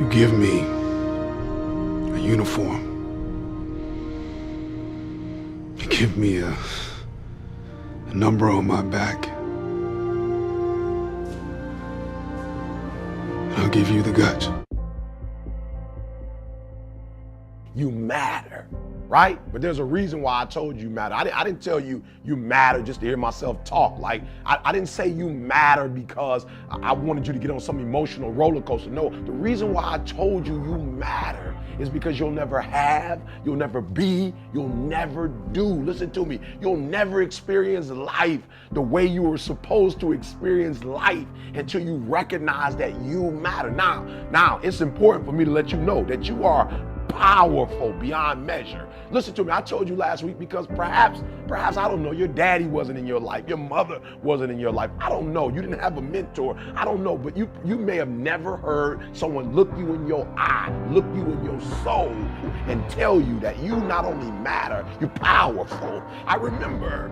You give me a uniform. You give me a number on my back. I'll give you the guts. You matter, right? But there's a reason why I told you matter. I didn't tell you you matter just to hear myself talk. Like, I didn't say you matter because I wanted you to get on some emotional roller coaster. No, the reason why I told you you matter is because you'll never have, you'll never be, you'll never do. Listen to me. You'll never experience life the way you were supposed to experience life until you recognize that you matter. Now, it's important for me to let you know that you are powerful beyond measure. Listen to me, I told you last week because perhaps, I don't know, your daddy wasn't in your life, your mother wasn't in your life. I don't know, you didn't have a mentor. I don't know, but you may have never heard someone look you in your eye, look you in your soul, and tell you that you not only matter, you're powerful. I remember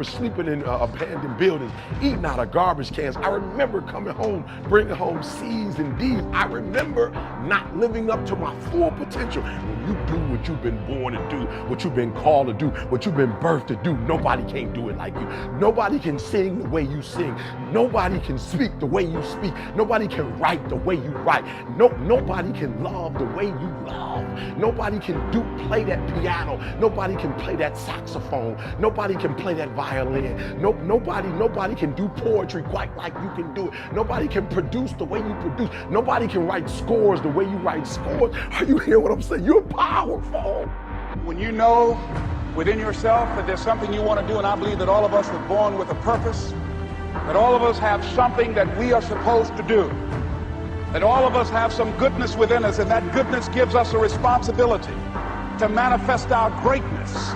sleeping in abandoned buildings, eating out of garbage cans. I remember coming home, bringing home C's and D's. I remember not living up to my full potential. When you do what you've been born to do, what you've been called to do, what you've been birthed to do, nobody can do it like you. Nobody can sing the way you sing. Nobody can speak the way you speak. Nobody can write the way you write. Nobody can love the way you love. Nobody can play that piano. Nobody can play that saxophone. Nobody can play that violin. Nobody can do poetry quite like you can do it. Nobody can produce the way you produce. Nobody can write scores the way you write scores. Are you hearing what I'm saying? You're powerful. When you know within yourself that there's something you want to do, and I believe that all of us were born with a purpose, that all of us have something that we are supposed to do, that all of us have some goodness within us, and that goodness gives us a responsibility to manifest our greatness.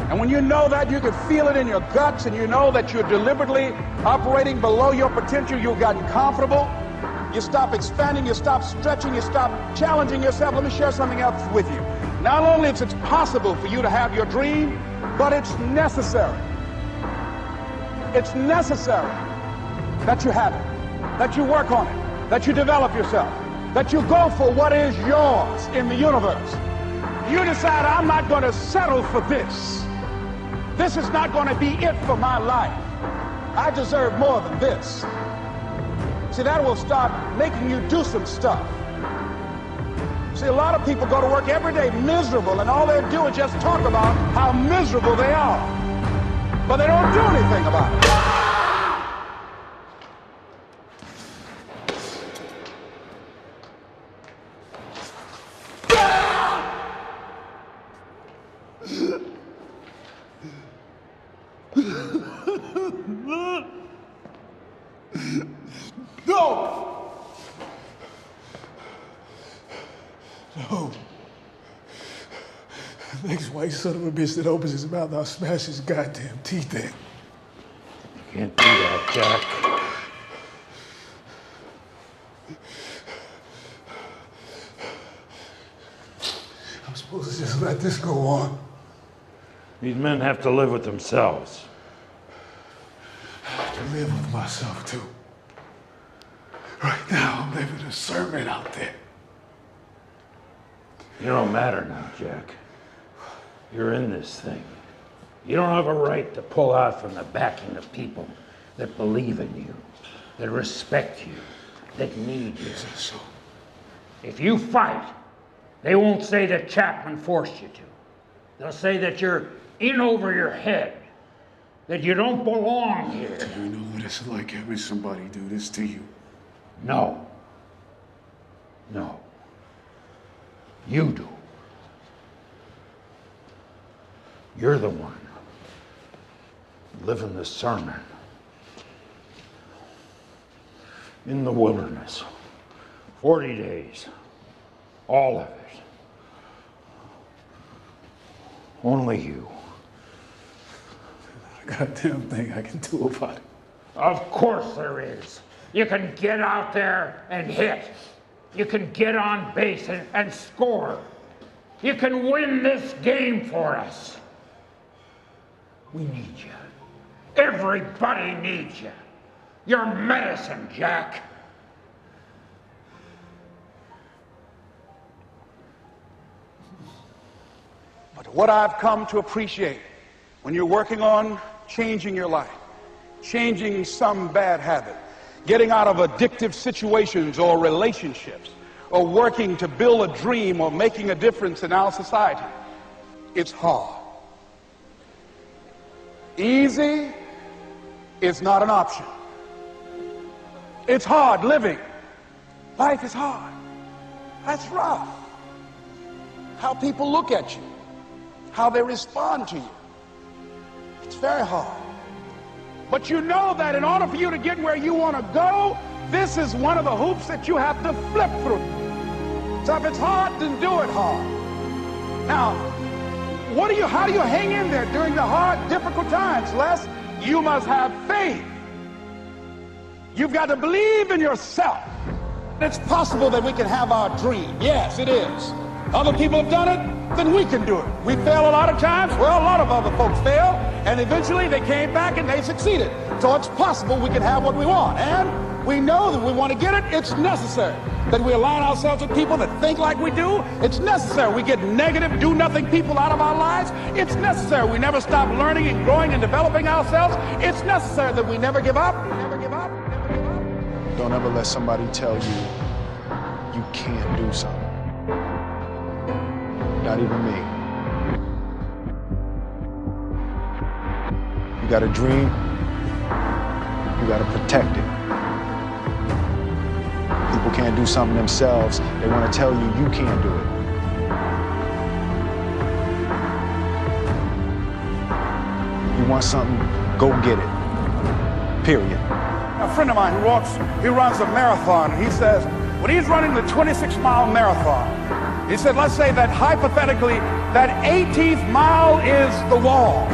And when you know that, you can feel it in your guts, and you know that you're deliberately operating below your potential. You've gotten comfortable. You stop expanding, you stop stretching, you stop challenging yourself. Let me share something else with you. Not only is it possible for you to have your dream, but it's necessary. It's necessary that you have it, that you work on it, that you develop yourself, that you go for what is yours in the universe. You decide, I'm not going to settle for this. This is not going to be it for my life. I deserve more than this. See, that will start making you do some stuff. See, a lot of people go to work every day miserable, and all they do is just talk about how miserable they are. But they don't do anything about it. No! No. The next white son of a bitch that opens his mouth, I'll smash his goddamn teeth in. You can't do that, Jack. I'm supposed to just let this go on. These men have to live with themselves. I have to live with myself, too. Right now, I'm living a sermon out there. You don't matter now, Jack. You're in this thing. You don't have a right to pull out from the backing of people that believe in you, that respect you, that need you. So, If you fight, they won't say that Chapman forced you to. They'll say that you're in over your head, that you don't belong here. do you know what it's like having somebody do this to you? No. No. You do. You're the one living the sermon in the wilderness. 40 days. All of it. Only you. Not a goddamn thing I can do about it. Of course there is. You can get out there and hit. You can get on base and score. You can win this game for us. We need you. Everybody needs you. You're medicine, Jack. But what I've come to appreciate when you're working on changing your life, changing some bad habit, getting out of addictive situations or relationships, or working to build a dream or making a difference in our society, it's hard. Easy is not an option. It's hard living. Life is hard. That's rough. How people look at you, how they respond to you. It's very hard. But you know that in order for you to get where you want to go, this is one of the hoops that you have to flip through. So if it's hard, then do it hard. Now, how do you hang in there during the hard, difficult times, Les? You must have faith. You've got to believe in yourself. It's possible that we can have our dream. Yes, it is. Other people have done it, then we can do it. We fail a lot of times. Well, a lot of other folks fail, and eventually they came back and they succeeded. So it's possible we can have what we want. And we know that we want to get it. It's necessary that we align ourselves with people that think like we do. It's necessary we get negative, do-nothing people out of our lives. It's necessary we never stop learning and growing and developing ourselves. It's necessary that we never give up. Never give up. Never give up. Don't ever let somebody tell you you can't do something. Not even me. You got a dream, you got to protect it. People can't do something themselves. They want to tell you you can't do it. You want something, go get it. Period. A friend of mine he runs a marathon, and he says, when he's running the 26-mile marathon, he said, let's say that hypothetically, that 18th mile is the wall.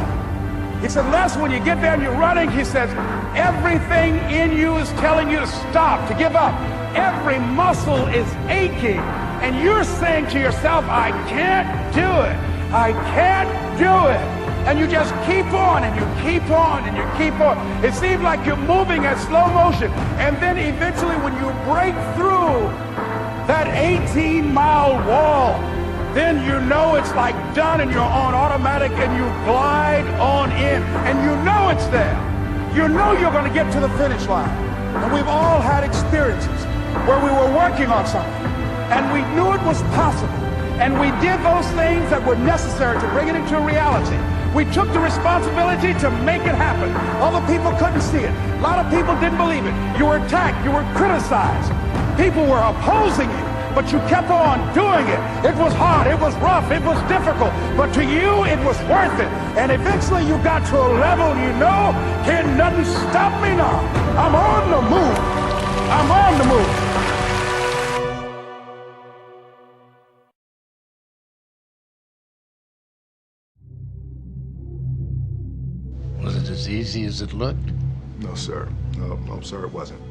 He said, Les, when you get there and you're running, he says, everything in you is telling you to stop, to give up. Every muscle is aching, and you're saying to yourself, I can't do it. I can't do it. And you just keep on, and you keep on, and you keep on. It seems like you're moving at slow motion. And then eventually when you break through that 18-mile wall, then you know it's like done, and you're on automatic, and you glide on in, and you know it's there. You know you're going to get to the finish line. And we've all had experiences where we were working on something, and we knew it was possible, and we did those things that were necessary to bring it into reality. We took the responsibility to make it happen. Other people couldn't see it. A lot of people didn't believe it. You were attacked. You were criticized. People were opposing you, but you kept on doing it. It was hard. It was rough. It was difficult. But to you, it was worth it. And eventually you got to a level you know, can nothing stop me now. I'm on the move. I'm on the move. Was it as easy as it looked? No, sir. No, sir, it wasn't.